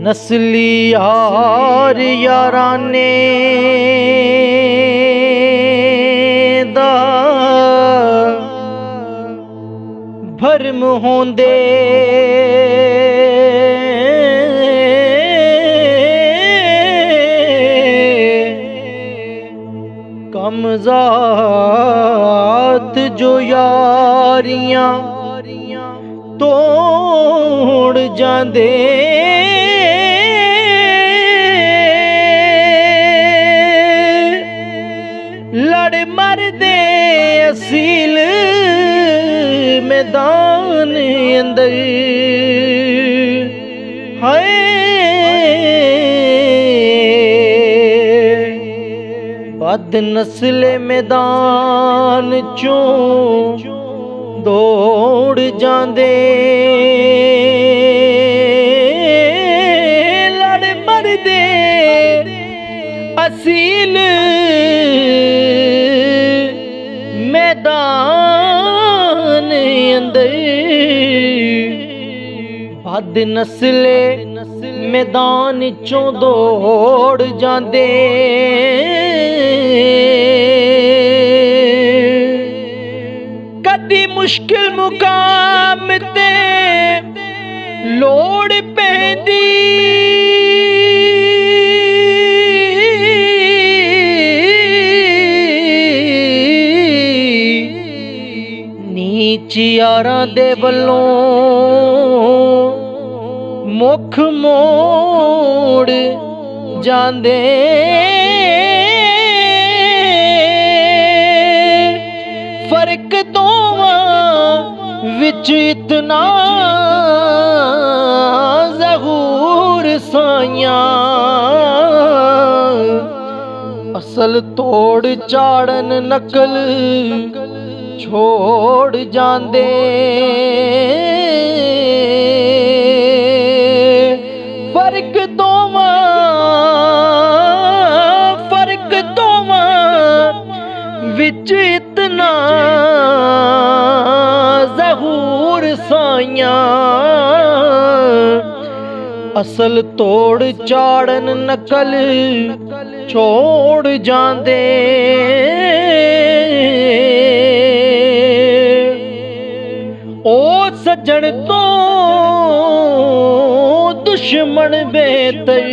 नस्ली यार याराने दा भरम होंदे कमज़ात जो यारियां तोड़ जांदे लड़ मरदे असील मैदान अंदर हाय बद नस्ले मैदान चों दौड़ जांदे लड़ मरदे असील मैदान अंदर बद नस्ले मैदान चों दौड़ जांदे कदी मुश्किल मुकाम ते लोड़ पैंदी नीच यारां दे वल्लों मुख मोड़ जांदे फर्क दोवां विच इतना ज़हूर साइयां असल तोड़ चाड़न नकल छोड़ जांदे फर्क दोवां विच इतना ज़हूर साइयां असल तोड़ चाड़न नकल छोड़ जांदे ओ सज्जन तो दुश्मन बेहतर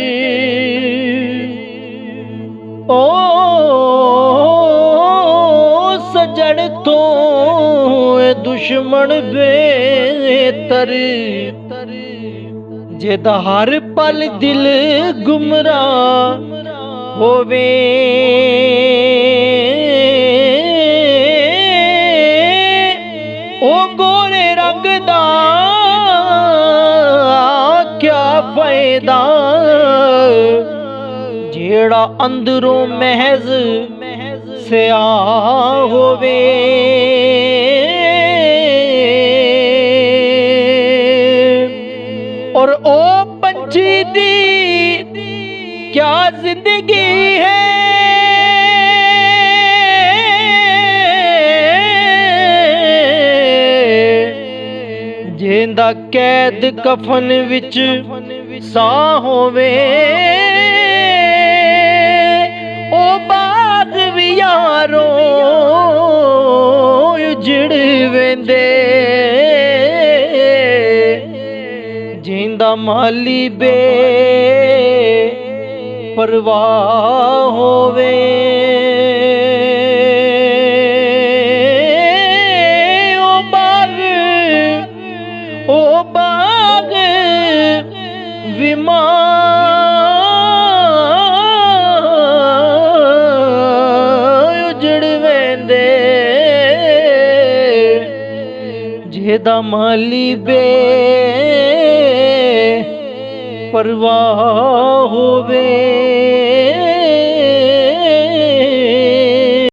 ओ सज्जन तो दुश्मन बेहतर जेदा हर पल दिल गुमराह होवे ओ गोरे रंग दा क्या फायदा जेड़ा अंदरों महज स्याह होवे और ओ पंछी दी क्या जिंदगी है जेंदा कैद कफन विच सा होवे ओ बाग भी यारो उजड़ वेंदे जिंदा माली बे परवाह होवे ओ बाग विमा उजड़ वेंदे जेदा माली बे परवाह होवे।